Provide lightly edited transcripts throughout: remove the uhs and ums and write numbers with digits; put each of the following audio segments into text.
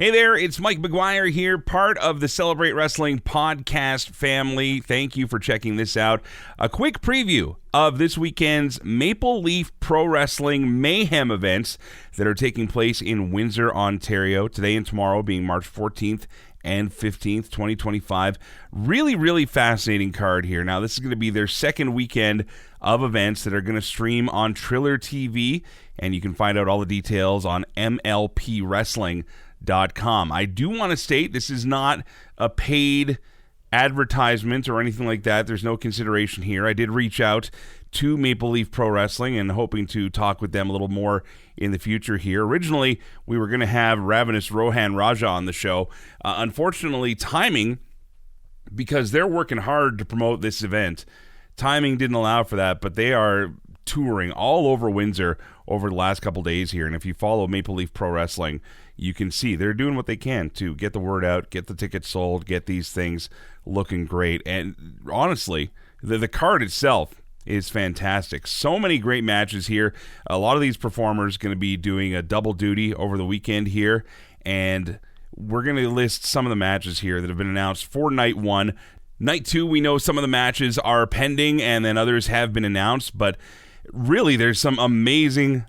Hey there, it's Mike McGuire here, part of the Celebrate Wrestling podcast family. Thank you for checking this out. A quick preview of this weekend's Maple Leaf Pro Wrestling Mayhem events that are taking place in Windsor, Ontario, today and tomorrow being March 14th and 15th, 2025. Really fascinating card here. Now, this is going to be their second weekend of events that are going to stream on Triller TV, and you can find out all the details on MLPWrestling.com. I do want to state this is not a paid advertisement or anything like that. There's no consideration here. I did reach out to Maple Leaf Pro Wrestling and hoping to talk with them a little more in the future here. Originally, we were going to have Ravenous Rohan Raja on the show. Unfortunately, timing, because they're working hard to promote this event, timing didn't allow for that, but they are touring all over Windsor over the last couple days here. And if you follow Maple Leaf Pro Wrestling, you can see they're doing what they can to get the word out, get the tickets sold, get these things looking great. And honestly, the card itself is fantastic. So many great matches here. A lot of these performers going to be doing a double duty over the weekend here, and we're going to list some of the matches here that have been announced for night one. Night two, we know some of the matches are pending, and then others have been announced, but really, there's some amazing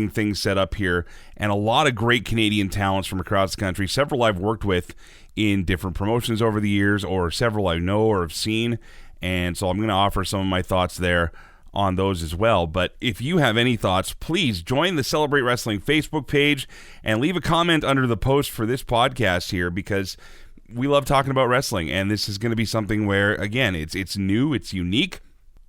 things set up here, and a lot of great Canadian talents from across the country. Several I've worked with in different promotions over the years, or several I know or have seen, and so I'm going to offer some of my thoughts there on those as well. But if you have any thoughts, please join the Celebrate Wrestling Facebook page and leave a comment under the post for this podcast here, because we love talking about wrestling, and this is going to be something where, again, it's new, it's unique,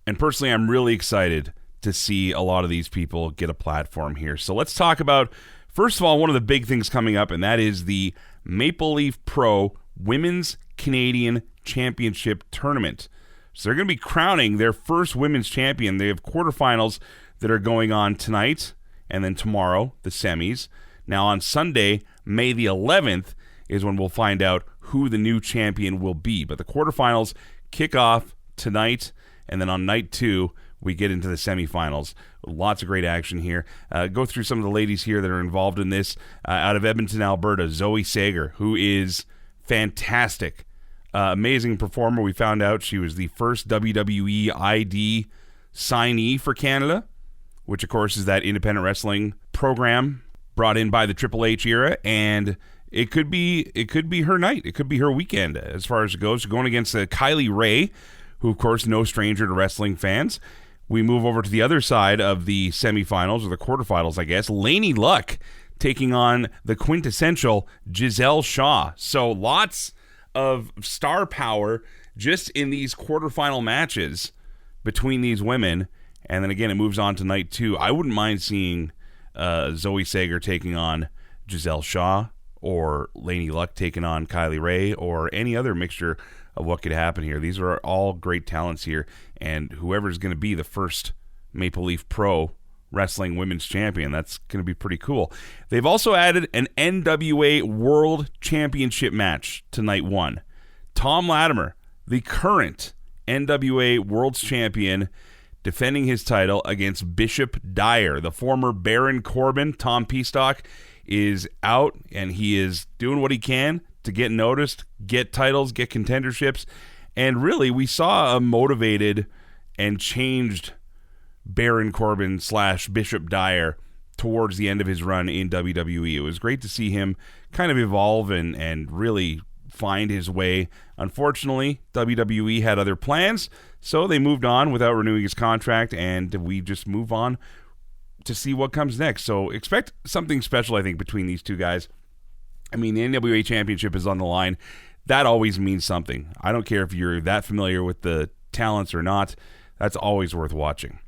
and personally, I'm really excited to see a lot of these people get a platform here. So let's talk about, first of all, one of the big things coming up, and that is the Maple Leaf Pro Women's Canadian Championship Tournament. So they're going to be crowning their first women's champion. They have quarterfinals that are going on tonight, and then tomorrow, the semis. Now on Sunday, May the 11th, is when we'll find out who the new champion will be. But the quarterfinals kick off tonight, and then on night two, we get into the semifinals. Lots of great action here. Go through some of the ladies here that are involved in this. Out of Edmonton, Alberta, Zoe Sager, who is fantastic. Amazing performer. We found out she was the first WWE ID signee for Canada, which, of course, is that independent wrestling program brought in by the Triple H era, and it could be her night. It could be her weekend as far as it goes. She's going against Kylie Ray, who, of course, no stranger to wrestling fans. We move over to the other side of the semifinals, or the quarterfinals, I guess. Lainey Luck taking on the quintessential Giselle Shaw. So lots of star power just in these quarterfinal matches between these women. And then again, it moves on to night two. I wouldn't mind seeing Zoe Sager taking on Giselle Shaw, or Lainey Luck taking on Kylie Ray, or any other mixture of what could happen here. These are all great talents here, and whoever's going to be the first Maple Leaf Pro Wrestling Women's Champion, that's going to be pretty cool. They've also added an NWA World Championship match to night one. Tom Latimer, the current NWA World Champion, defending his title against Bishop Dyer, the former Baron Corbin. Tom Peastock is out, and he is doing what he can to get noticed, get titles, get contenderships. And really, we saw a motivated and changed Baron Corbin / Bishop Dyer towards the end of his run in WWE. It was great to see him kind of evolve and really find his way. Unfortunately, WWE had other plans, so they moved on without renewing his contract, and we just move on to see what comes next. So expect something special, I think, between these two guys. I mean, the NWA Championship is on the line. That always means something. I don't care if you're that familiar with the talents or not. That's always worth watching.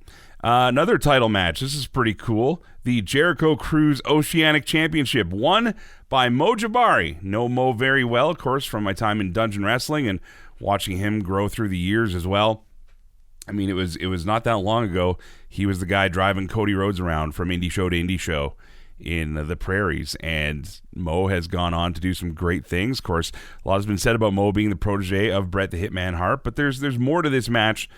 Another title match. This is pretty cool. The Jericho Cruise Oceanic Championship, won by Mo Jabari. Know Mo very well, of course, from my time in Dungeon Wrestling and watching him grow through the years as well. I mean, it was not that long ago. He was the guy driving Cody Rhodes around from indie show to indie show in the prairies, and Mo has gone on to do some great things. Of course, a lot has been said about Mo being the protege of Bret the Hitman Hart, but there's more to this match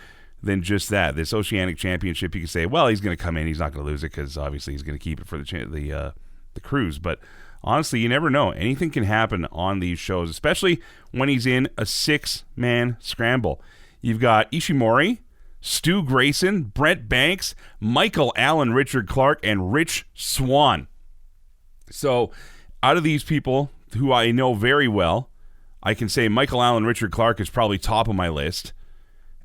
than just that. This Oceanic Championship, you can say, well, he's going to come in, he's not going to lose it because obviously he's going to keep it for the cruise, but honestly, you never know. Anything can happen on these shows, especially when he's in a 6-man scramble. You've got Ishimori, Stu Grayson, Brent Banks, Michael Allen, Richard Clark, and Rich Swann. So out of these people who I know very well, I can say Michael Allen, Richard Clark is probably top of my list.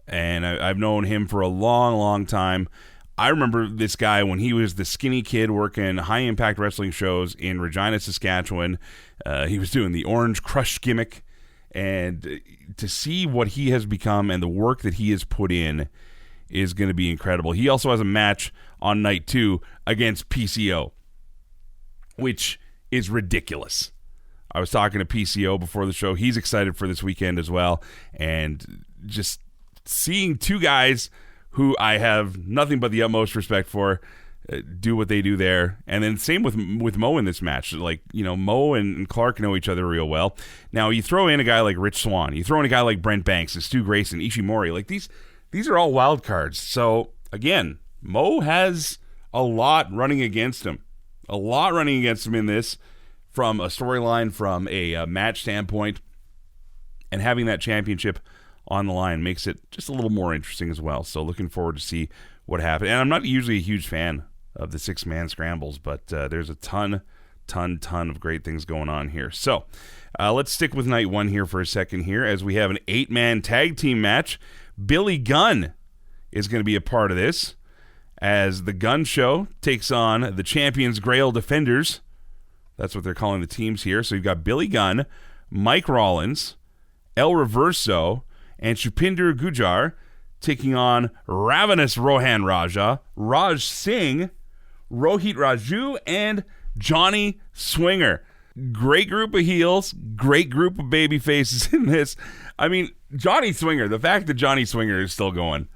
And I've known him for a long, long time. I remember this guy when he was the skinny kid working high-impact wrestling shows in Regina, Saskatchewan. He was doing the Orange Crush gimmick. And to see what he has become and the work that he has put in is going to be incredible. He also has a match on night 2 against PCO, which is ridiculous. I was talking to PCO before the show. He's excited for this weekend as well. And just seeing two guys who I have nothing but the utmost respect for do what they do there. And then same with Mo in this match. Like, you know, Mo and Clark know each other real well. Now, you throw in a guy like Rich Swann. You throw in a guy like Brent Banks and Stu Grayson, Ishimori. Like, these are all wild cards. So, again, Mo has a lot running against him. A lot running against him in this from a storyline, from a match standpoint. And having that championship on the line makes it just a little more interesting as well. So, looking forward to see what happens. And I'm not usually a huge fan of the 6-man scrambles, but there's a ton of great things going on here. So let's stick with night 1 here for a second here, as we have an 8-man tag team match. Billy Gunn is going to be a part of this, as the Gunn Show takes on the Champions Grail Defenders. That's what they're calling the teams here. So you've got Billy Gunn, Mike Rollins, El Reverso, and Shupinder Gujar taking on Ravenous Rohan Raja, Raj Singh, Rohit Raju, and Johnny Swinger. Great group of heels, great group of baby faces in this. I mean, Johnny Swinger, the fact that Johnny Swinger is still going,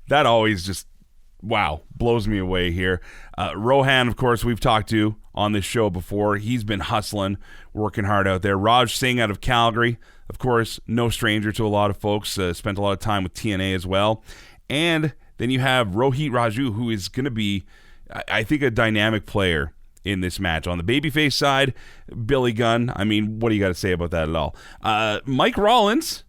that always just, wow, blows me away here. Rohan, of course, we've talked to on this show before. He's been hustling, working hard out there. Raj Singh out of Calgary, of course, no stranger to a lot of folks. Spent a lot of time with TNA as well. And then you have Rohit Raju, who is going to be, I think, a dynamic player in this match. On the babyface side, Billy Gunn. I mean, what do you got to say about that at all? Mike Rollins.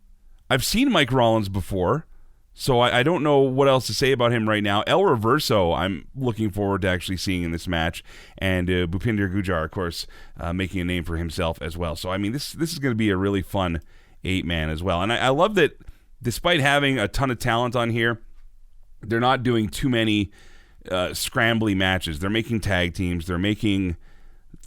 I've seen Mike Rollins before, so I don't know what else to say about him right now. El Reverso, I'm looking forward to actually seeing in this match. And Bhupinder Gujar, of course, making a name for himself as well. So, I mean, this is going to be a really fun 8-man as well. And I love that despite having a ton of talent on here, they're not doing too many scrambly matches. They're making tag teams. They're making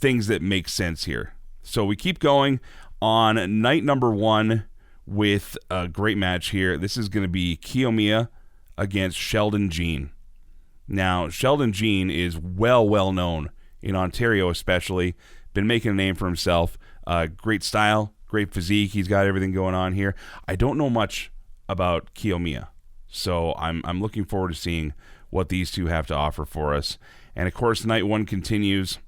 things that make sense here. So we keep going on night number 1 with a great match here. This is going to be Kiyomiya against Sheldon Jean. Now, Sheldon Jean is well known in Ontario especially. Been making a name for himself. Great style, great physique. He's got everything going on here. I don't know much about Kiyomiya, so I'm looking forward to seeing what these two have to offer for us. And, of course, night 1 continues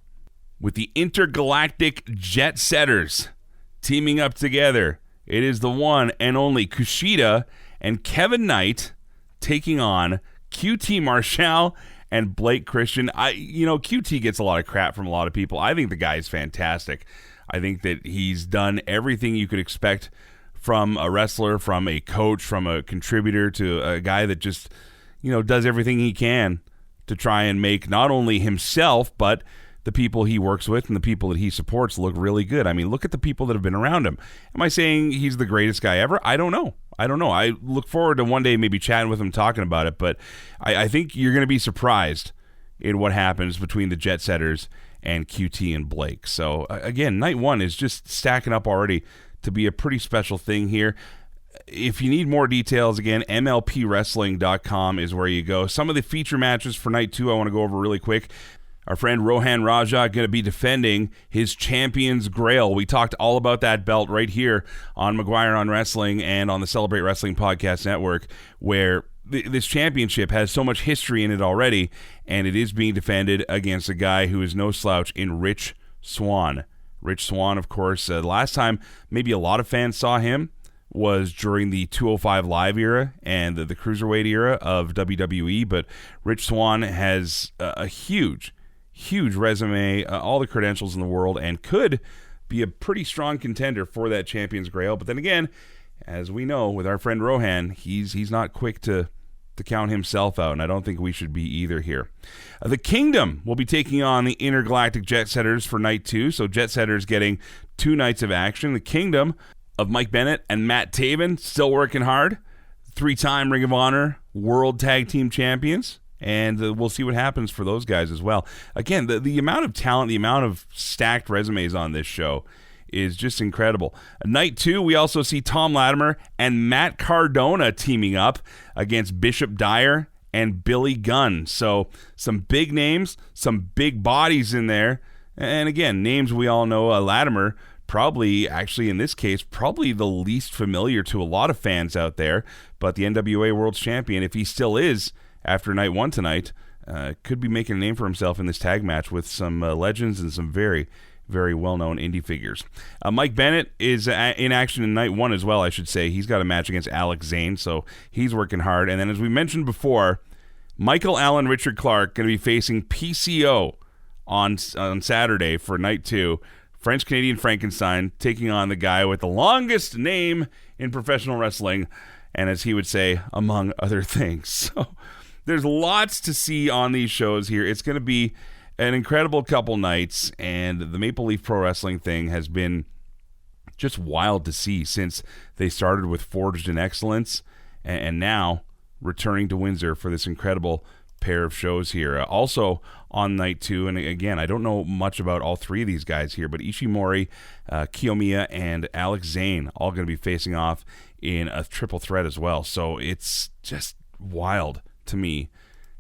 with the Intergalactic Jet Setters teaming up together. It is the one and only Kushida and Kevin Knight taking on QT Marshall and Blake Christian. QT gets a lot of crap from a lot of people. I think the guy is fantastic. I think that he's done everything you could expect from a wrestler, from a coach, from a contributor, to a guy that just, does everything he can to try and make not only himself, but the people he works with and the people that he supports look really good. I mean, look at the people that have been around him. Am I saying he's the greatest guy ever? I don't know. I look forward to one day maybe chatting with him, talking about it, but I think you're going to be surprised in what happens between the Jet Setters and QT and Blake. So, again, night 1 is just stacking up already to be a pretty special thing here. If you need more details, again, MLPWrestling.com is where you go. Some of the feature matches for night 2 I want to go over really quick. Our friend Rohan Raja going to be defending his Champions Grail. We talked all about that belt right here on McGuire on Wrestling and on the Celebrate Wrestling Podcast Network, where this championship has so much history in it already, and it is being defended against a guy who is no slouch in Rich Swann. Rich Swann, of course, the last time maybe a lot of fans saw him was during the 205 Live era and the Cruiserweight era of WWE, but Rich Swann has a huge huge resume, all the credentials in the world, and could be a pretty strong contender for that Champions Grail. But then again, as we know with our friend Rohan, he's not quick to count himself out, and I don't think we should be either here. The Kingdom will be taking on the Intergalactic Jet Setters for night 2, so Jet Setters getting 2 nights of action. The Kingdom of Mike Bennett and Matt Taven still working hard, 3-time Ring of Honor World Tag Team Champions, and we'll see what happens for those guys as well. Again, the amount of talent, the amount of stacked resumes on this show is just incredible. Night 2, we also see Tom Latimer and Matt Cardona teaming up against Bishop Dyer and Billy Gunn. So some big names, some big bodies in there. And again, names we all know. Latimer, probably, actually in this case, probably the least familiar to a lot of fans out there. But the NWA World Champion, if he still is after night 1 tonight, could be making a name for himself in this tag match with some legends and some very well-known indie figures. Mike Bennett is in action in night 1 as well, I should say. He's got a match against Alex Zane, so he's working hard. And then as we mentioned before, Michael Allen Richard Clark going to be facing PCO on Saturday for night 2. French-Canadian Frankenstein taking on the guy with the longest name in professional wrestling, and as he would say, among other things. So there's lots to see on these shows here. It's going to be an incredible couple nights, and the Maple Leaf Pro Wrestling thing has been just wild to see since they started with Forged in Excellence, and now returning to Windsor for this incredible pair of shows here. Also on night 2, and again, I don't know much about all 3 of these guys here, but Ishimori, Kiyomiya, and Alex Zane all going to be facing off in a triple threat as well. So it's just wild to me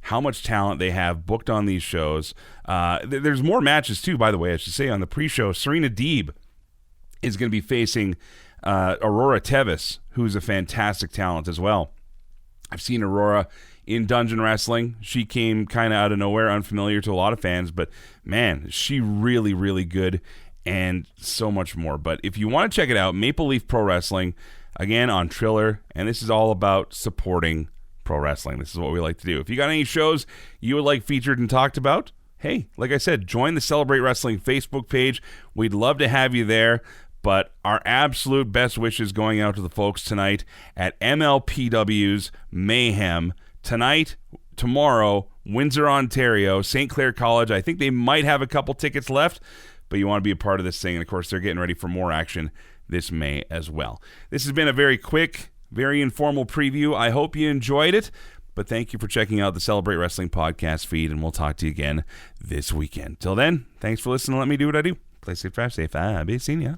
how much talent they have booked on these shows. There's more matches too, by the way, I should say, on the pre-show. Serena Deeb is going to be facing Aurora Tevis, who's a fantastic talent as well. I've seen Aurora in Dungeon Wrestling. She came kind of out of nowhere, unfamiliar to a lot of fans, but man, she really good, and so much more. But if you want to check it out, Maple Leaf Pro Wrestling, again on Triller, and this is all about supporting pro wrestling. This is what we like to do. If you got any shows you would like featured and talked about, hey, like I said, join the Celebrate Wrestling Facebook page. We'd love to have you there. But our absolute best wishes going out to the folks tonight at MLPW's Mayhem. Tonight, tomorrow, Windsor, Ontario, St. Clair College. I think they might have a couple tickets left, but you want to be a part of this thing. And, of course, they're getting ready for more action this May as well. This has been a very quick, very informal preview. I hope you enjoyed it. But thank you for checking out the Celebrate Wrestling podcast feed, and we'll talk to you again this weekend. Till then, thanks for listening. Let me do what I do. Play safe, drive safe. I'll be seeing ya.